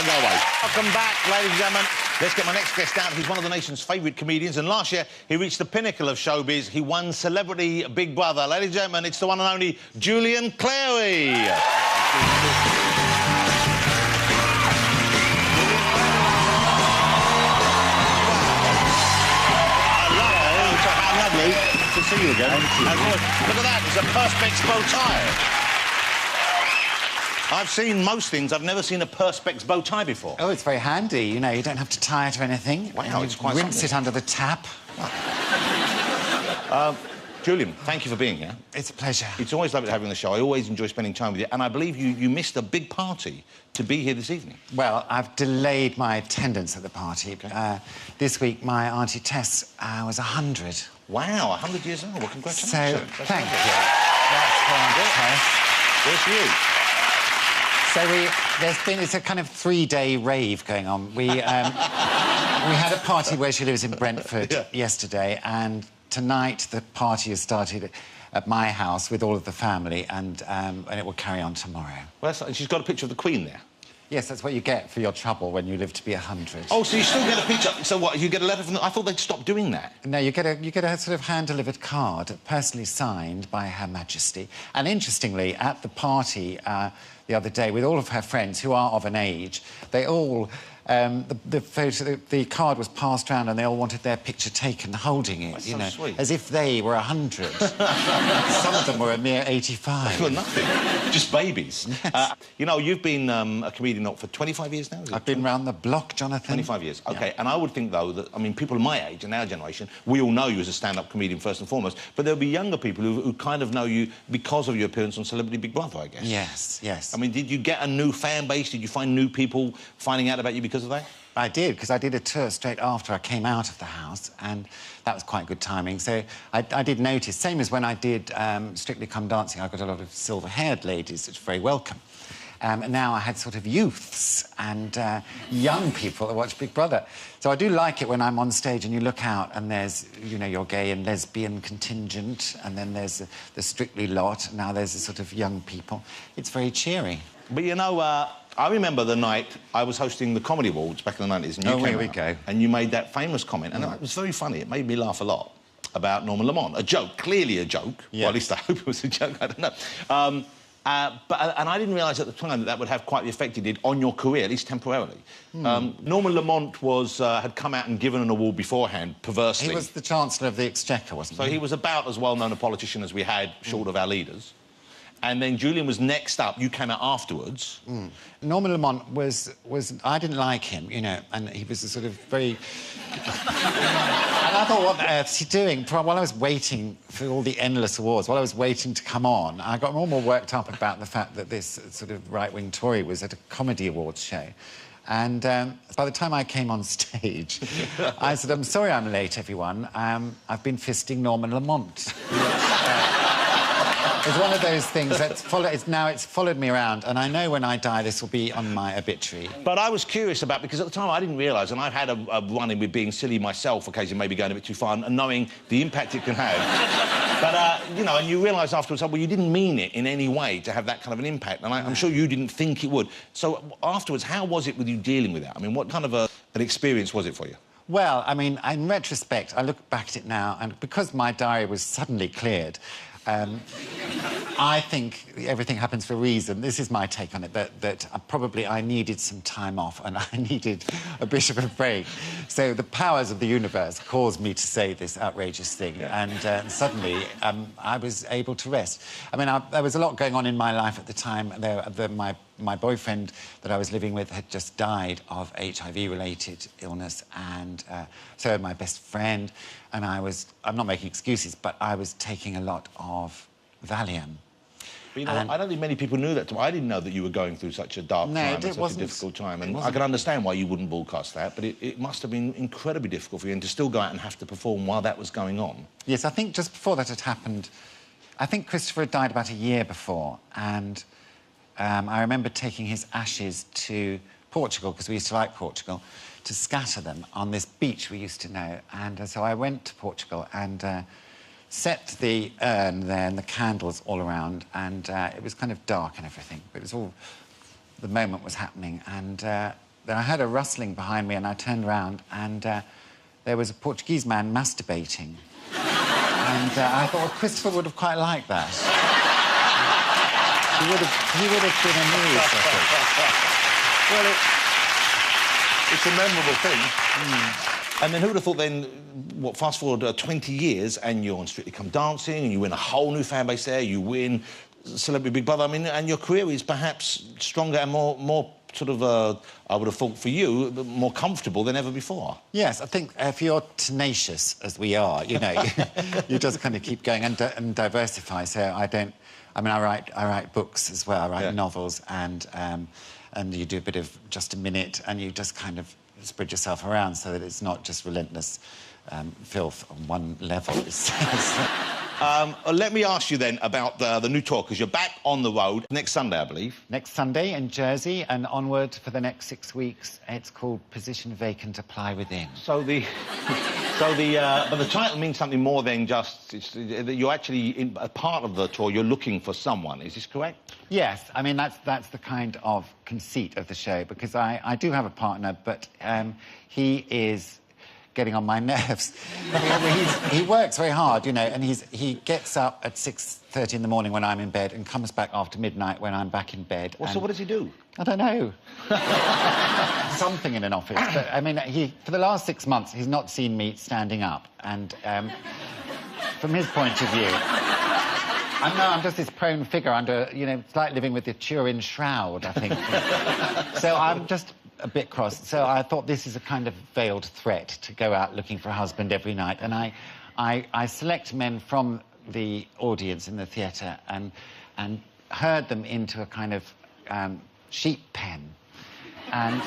don't go away. Welcome back, ladies and gentlemen. Let's get my next guest out. He's one of the nation's favourite comedians, and last year he reached the pinnacle of showbiz. He won Celebrity Big Brother. Ladies and gentlemen, it's the one and only Julian Clary. To see you again. Look at that, it's a Perspex bow tie. I've seen most things, I've never seen a Perspex bow tie before. Oh, it's very handy, you know, you don't have to tie it or anything. Wow, it's quite rinse it under the tap. Julian, thank you for being here. It's a pleasure. It's always lovely having the show. I always enjoy spending time with you, and I believe you missed a big party to be here this evening. Well, I've delayed my attendance at the party. Okay. This week, my Auntie Tess was 100. Wow, 100 years old. Well, congratulations. So, thank you. That's for Auntie Tess. Where's you? So it's a kind of 3-day rave going on. We had a party where she lives in Brentford yesterday, and tonight the party has started at my house with all of the family, and it will carry on tomorrow. Well, and she's got a picture of the Queen there. Yes, that's what you get for your trouble when you live to be 100. Oh, so you still get a picture? So what, you get a letter from them? I thought they'd stopped doing that. No, you get a sort of hand-delivered card, personally signed by Her Majesty. And interestingly, at the party the other day, with all of her friends who are of an age, they all... the card was passed around and they all wanted their picture taken holding it, That's you so know, sweet. as if they were 100. Some of them were a mere 85. Well, nothing. Just babies. Yes. You know, you've been a comedian for 25 years now, is it? I've been round the block, Jonathan. 25 years, OK. Yeah. And I would think, though, that, I mean, people of my age and our generation, we all know you as a stand-up comedian first and foremost, but there'll be younger people who kind of know you because of your appearance on Celebrity Big Brother, I guess. Yes, yes. I mean, did you get a new fan base? Did you find new people finding out about you because of that? I did, because I did a tour straight after I came out of the house, and that was quite good timing. So I did notice, same as when I did Strictly Come Dancing, I got a lot of silver-haired ladies, which were very welcome. And now I had sort of youths and young people that watch Big Brother. So I do like it when I'm on stage and you look out and there's, you know, your gay and lesbian contingent, and then there's the Strictly lot, and now there's the sort of young people. It's very cheery. But, you know, I remember the night I was hosting the Comedy Awards back in the 90s, and you came here we out, go. and you made that famous comment, and it was very funny. It made me laugh a lot, about Norman Lamont. A joke, clearly a joke. Yeah. Well, at least I hope it was a joke, I don't know. And I didn't realise at the time that that would have quite the effect it did on your career, at least temporarily. Norman Lamont had come out and given an award beforehand, perversely. He was the Chancellor of the Exchequer, wasn't he? So he was about as well-known a politician as we had, short of our leaders. And then Julian was next up. You came out afterwards. Norman Lamont was... I didn't like him, you know, and he was a sort of very... and I thought, what on earth is he doing? While I was waiting for all the endless awards, while I was waiting to come on, I got more and more worked up about the fact that this sort of right-wing Tory was at a comedy awards show. And by the time I came on stage, I said, I'm sorry I'm late, everyone. I've been fisting Norman Lamont. It's one of those things that's it's followed me around, and I know when I die this will be on my obituary. But I was curious about, because at the time I didn't realise, and I've had a run-in with being silly myself, occasionally maybe going a bit too far, and knowing the impact it can have. But, you know, and you realise afterwards, well, you didn't mean it in any way to have that kind of an impact, and I'm sure you didn't think it would. So afterwards, how was it with you dealing with that? I mean, what kind of an experience was it for you? Well, I mean, in retrospect, I look back at it now, and because my diary was suddenly cleared, I think everything happens for a reason. This is my take on it, that probably I needed some time off and I needed a bit of a break. So the powers of the universe caused me to say this outrageous thing, and suddenly I was able to rest. I mean, there was a lot going on in my life at the time. My boyfriend that I was living with had just died of HIV-related illness, and so had my best friend, and I'm not making excuses, but I was taking a lot of Valium. But, you know, I don't think many people knew that. I didn't know that you were going through such a dark time and such a difficult time, and I can understand why you wouldn't broadcast that, but it must have been incredibly difficult for you, and to still go out and have to perform while that was going on. Yes, I think just before that had happened, I think Christopher had died about a year before, and I remember taking his ashes to Portugal, because we used to like Portugal, to scatter them on this beach we used to know. And so I went to Portugal and set the urn there and the candles all around, and it was kind of dark and everything, but it was all... the moment was happening, and then I heard a rustling behind me and I turned around and there was a Portuguese man masturbating. And I thought, well, Christopher would have quite liked that. He would have been amused, I think. Well, it's a memorable thing. And then who would have thought then, what, fast forward 20 years and you're on Strictly Come Dancing and you win a whole new fan base there, you win Celebrity Big Brother, I mean, and your career is perhaps stronger and more sort of, I would have thought for you, more comfortable than ever before. Yes, I think if you're tenacious, as we are, you know, you just kind of keep going and diversify. So I write books as well. I write novels and you do a bit of Just a Minute and you just kind of spread yourself around so that it's not just relentless filth on one level. Let me ask you then about the new tour, because you're back on the road next Sunday, I believe. Next Sunday in Jersey and onward for the next 6 weeks. It's called Position Vacant, Apply Within. But the title means something more than just... you're actually, in a part of the tour, you're looking for someone. Is this correct? Yes. I mean, that's the kind of conceit of the show, because I do have a partner, but he is getting on my nerves. He works very hard, you know, and he gets up at 6:30 in the morning when I'm in bed and comes back after midnight when I'm back in bed. Well, so what does he do? I don't know. Something in an office. But, I mean, for the last 6 months, he's not seen me standing up. And from his point of view, I'm just this prone figure under, you know, it's like living with the Turin shroud, I think. So I'm just a bit cross. So I thought this is a kind of veiled threat to go out looking for a husband every night. And I select men from the audience in the theatre and herd them into a kind of sheep pen. And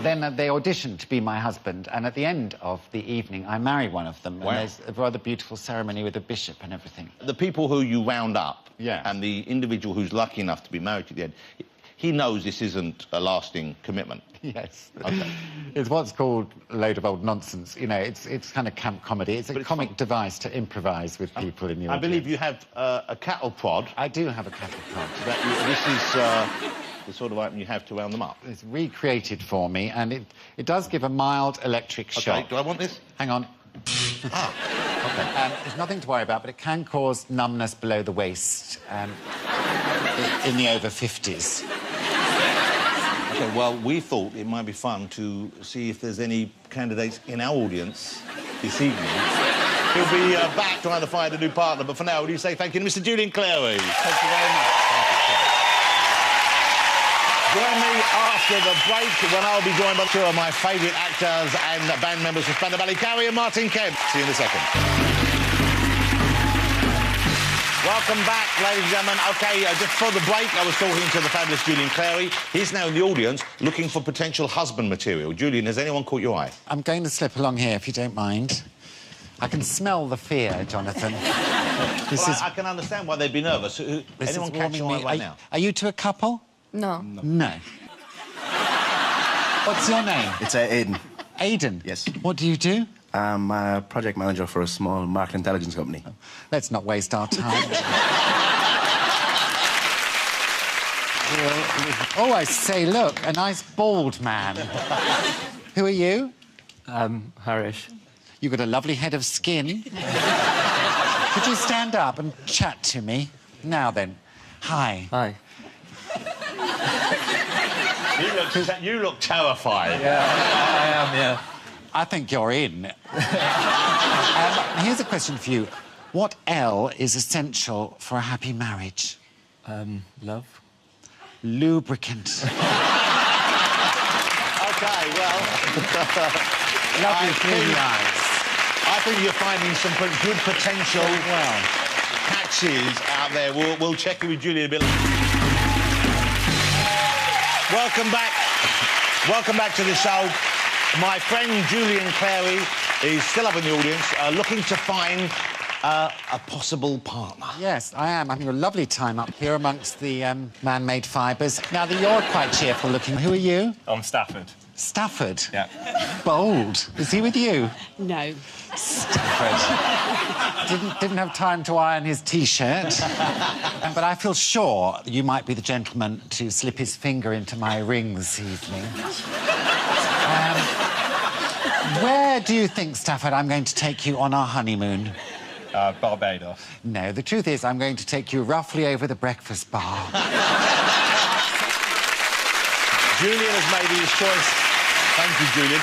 then they audition to be my husband. And at the end of the evening, I marry one of them. Wow. And there's a rather beautiful ceremony with a bishop and everything. The people who you round up, and the individual who's lucky enough to be married at the end, he knows this isn't a lasting commitment. Yes. Okay. It's what's called a load of old nonsense. You know, it's kind of camp comedy. It's a comic device to improvise with people in your audience. I believe you have a cattle prod. I do have a cattle prod. This is the sort of item you have to round them up. It's recreated for me, and it does give a mild electric shock. Okay, do I want this? Hang on. Okay. There's nothing to worry about, but it can cause numbness below the waist in the over 50s. OK, well, we thought it might be fun to see if there's any candidates in our audience this evening. He'll be back trying to find a new partner, but for now, would you say thank you to Mr. Julian Clary? Thank you very much. Join me after the break when I'll be joined by two of my favourite actors and band members from Spandau Ballet, Carrie and Martin Kemp. See you in a second. Welcome back, ladies and gentlemen. OK, just before the break, I was talking to the fabulous Julian Clary. He's now in the audience looking for potential husband material. Julian, has anyone caught your eye? I'm going to slip along here, if you don't mind. I can smell the fear, Jonathan. I can understand why they'd be nervous. Anyone catch your eye right now? Are you two a couple? No. No. What's your name? It's Aiden. Aiden? Yes. What do you do? I'm a project manager for a small market intelligence company. Let's not waste our time. Oh, I say, look, a nice bald man. Who are you? Harish. You've got a lovely head of skin. Could you stand up and chat to me? Now then. Hi. Hi. You look terrified. Yeah, I am, yeah. I think you're in. Here's a question for you. What L is essential for a happy marriage? Love. Lubricant. OK, well... Lovely clean eyes. I think you're finding some good potential catches out there. We'll check in with Julian a bit later. Welcome back. Welcome back to the show. My friend Julian Clary is still up in the audience, looking to find a possible partner. Yes, I am. I'm having a lovely time up here amongst the man-made fibres. Now, you're quite cheerful-looking. Who are you? I'm Stafford. Stafford? Yeah. Bold. Is he with you? No. Stafford. Didn't have time to iron his T-shirt. But I feel sure you might be the gentleman to slip his finger into my ring this evening. Where do you think, Stafford, I'm going to take you on our honeymoon? Barbados. No, the truth is I'm going to take you roughly over the breakfast bar. Julian has made his choice. Thank you, Julian.